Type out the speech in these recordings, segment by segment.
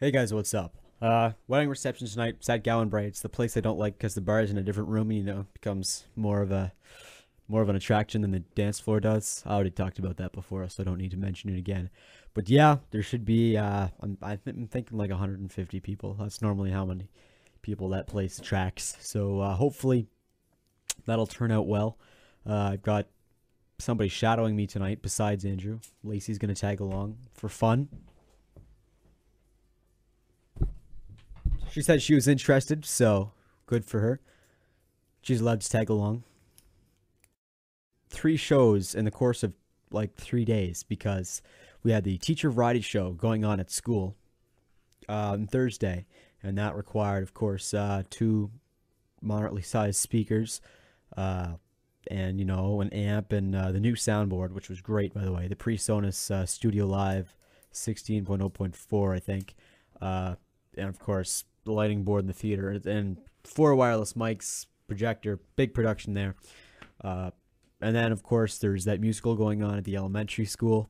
Hey guys, what's up? Wedding reception tonight. Sad Gowan Bright. It's the place I don't like because the bar is in a different room. Becomes more of an attraction than the dance floor does. I already talked about that before, so I don't need to mention it again. But yeah, there should be. I'm thinking like 150 people. That's normally how many people that place attracts. So hopefully that'll turn out well. I've got somebody shadowing me tonight besides Andrew. Lacey's gonna tag along for fun. She said she was interested, so good for her. She's allowed to tag along. 3 shows in the course of like 3 days because we had the teacher variety show going on at school on Thursday, and that required, of course, two moderately sized speakers, uh, and an amp and the new soundboard, which was great, by the way. The PreSonus Studio Live 16.0.4, I think. And of course the lighting board in the theater and 4 wireless mics, projector, big production there. And then of course there's that musical going on at the elementary school,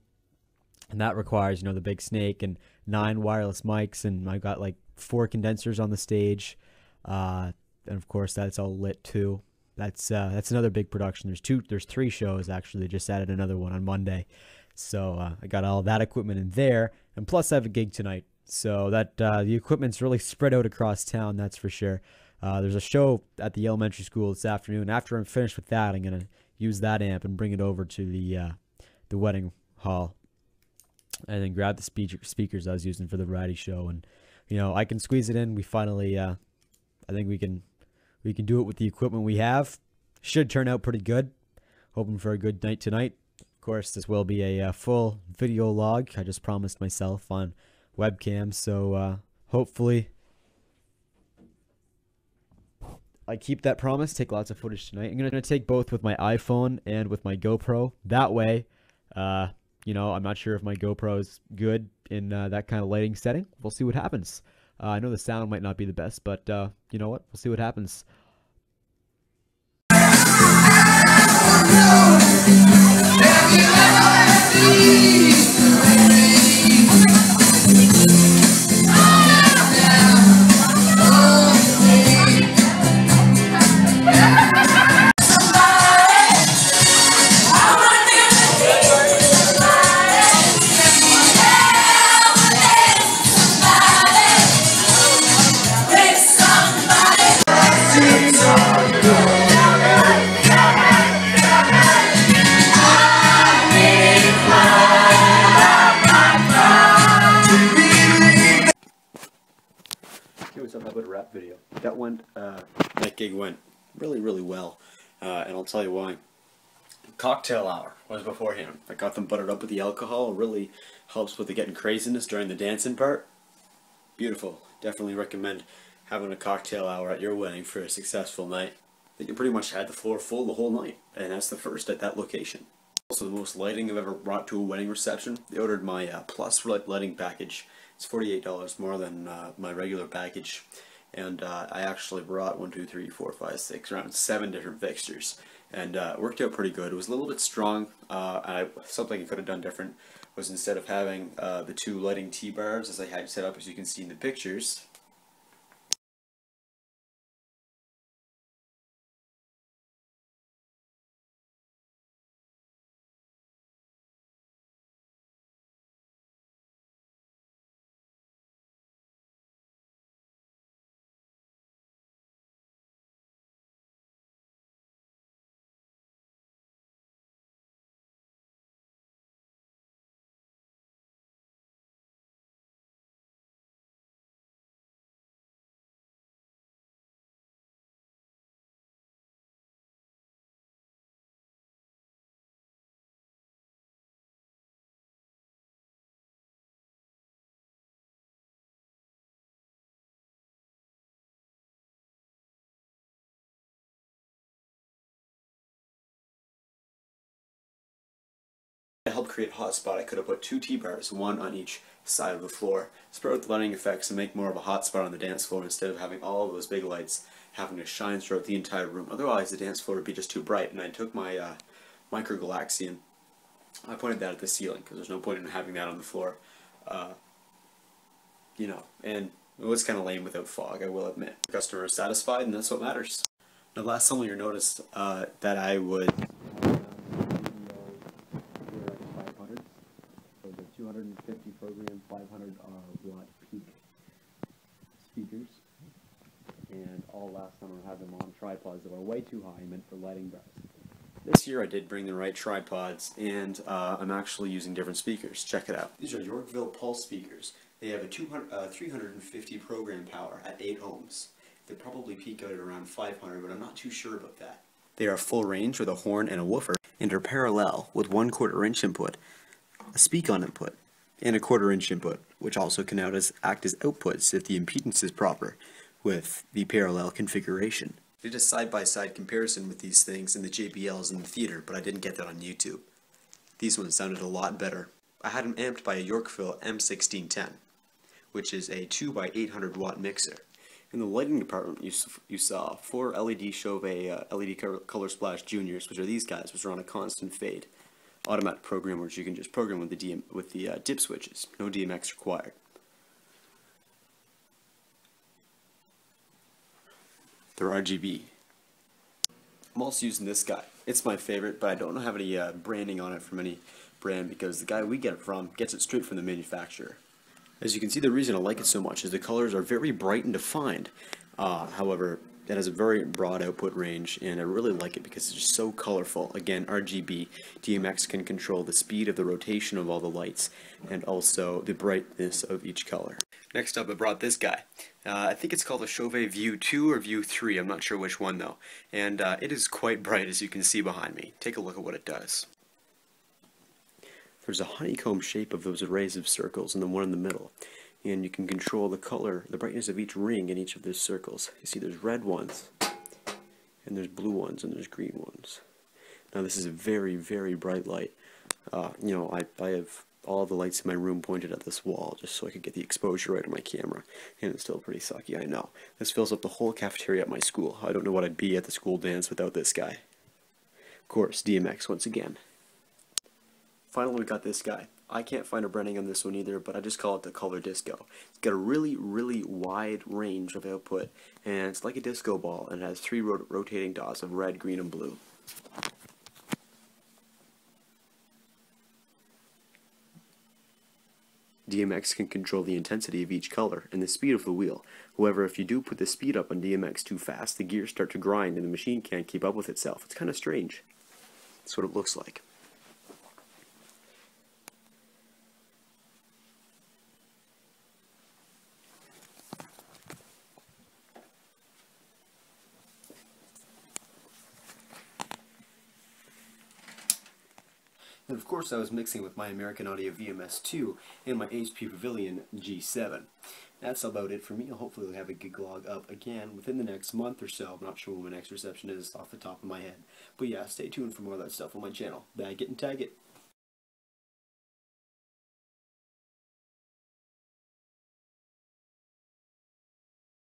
and that requires the big snake and 9 wireless mics, and I got like 4 condensers on the stage, and of course that's all lit too. That's another big production. There's 3 shows actually. They just added another one on Monday, so I got all that equipment in there, and plus I have a gig tonight. So that the equipment's really spread out across town, that's for sure. There's a show at the elementary school this afternoon. After I'm finished with that, I'm gonna use that amp and bring it over to the wedding hall, and then grab the speakers I was using for the variety show, and I can squeeze it in. We finally, I think we can do it with the equipment we have. Should turn out pretty good. Hoping for a good night tonight. Of course, this will be a full video log. I just promised myself on webcam, so hopefully I keep that promise. Take lots of footage tonight. I'm gonna take both with my iPhone and with my GoPro. That way, I'm not sure if my GoPro is good in that kind of lighting setting. We'll see what happens. I know the sound might not be the best, but you know what? We'll see what happens. Hey, what's up? How about a rap video? That gig went really, really well, and I'll tell you why. Cocktail hour was beforehand. I got them buttered up with the alcohol. It really helps with the getting craziness during the dancing part. Beautiful. Definitely recommend having a cocktail hour at your wedding for a successful night. I think you pretty much had the floor full the whole night, and that's the first at that location. Also the most lighting I've ever brought to a wedding reception. They ordered my plus lighting package. It's $48 more than my regular package, and I actually brought 1, 2, 3, 4, 5, 6, around 7 different fixtures, and it worked out pretty good. It was a little bit strong. Something I could have done different was, instead of having the 2 lighting T-bars as I had set up, as you can see in the pictures, to help create a hotspot, I could have put 2 T-bars, 1 on each side of the floor. Spread out the lighting effects and make more of a hotspot on the dance floor, instead of having all of those big lights having to shine throughout the entire room. Otherwise the dance floor would be just too bright, and I took my micro Galaxian. I pointed that at the ceiling because there's no point in having that on the floor. and it was kind of lame without fog, I will admit. The customer is satisfied, and that's what matters. Now, last summer you noticed that I would 500, so the 250 program 500 watt peak speakers, and all last summer I had them on tripods that were way too high, meant for lighting bars. This year I did bring the right tripods, and I'm actually using different speakers. Check it out. These are Yorkville Pulse speakers. They have a 350 program power at 8 ohms. They probably peak out at around 500, but I'm not too sure about that. They are full range with a horn and a woofer, and are parallel with 1/4 inch input, a speak-on input, and a 1/4 inch input, which also can act as outputs if the impedance is proper with the parallel configuration. I did a side-by-side comparison with these things in the JBLs in the theater, but I didn't get that on YouTube. These ones sounded a lot better. I had them amped by a Yorkville M1610, which is a 2x800 watt mixer. In the lighting department, you saw 4 LED Chauvet LED Color Splash Juniors, which are these guys, which are on a constant fade automatic program, which you can just program with the dip switches. No DMX required. They're RGB. I'm also using this guy. It's my favorite, but I don't have any branding on it from any brand because the guy we get it from gets it straight from the manufacturer. As you can see, the reason I like it so much is the colors are very bright and defined. However, it has a very broad output range, and I really like it because it's just so colorful. Again, RGB. DMX can control the speed of the rotation of all the lights and also the brightness of each color. Next up, I brought this guy. I think it's called a Chauvet View 2 or View 3. I'm not sure which one though. And it is quite bright, as you can see behind me. Take a look at what it does. There's a honeycomb shape of those arrays of circles and then one in the middle. And you can control the color, the brightness of each ring in each of those circles. You see there's red ones, and there's blue ones, and there's green ones. Now this is a very, very bright light. I have all the lights in my room pointed at this wall just so I could get the exposure right on my camera. And it's still pretty sucky, I know. This fills up the whole cafeteria at my school. I don't know what I'd be at the school dance without this guy. Of course, DMX once again. Finally, we got this guy. I can't find a branding on this one either, but I just call it the Color Disco. It's got a really, really wide range of output, and it's like a disco ball, and it has 3 rotating dots of red, green, and blue. DMX can control the intensity of each color and the speed of the wheel. However, if you do put the speed up on DMX too fast, the gears start to grind and the machine can't keep up with itself. It's kind of strange. That's what it looks like. And of course I was mixing with my American Audio VMS2 and my HP Pavilion G7. That's about it for me. Hopefully we'll have a GigLog up again within the next month or so. I'm not sure when my next reception is off the top of my head. But yeah, stay tuned for more of that stuff on my channel. Bag it and tag it.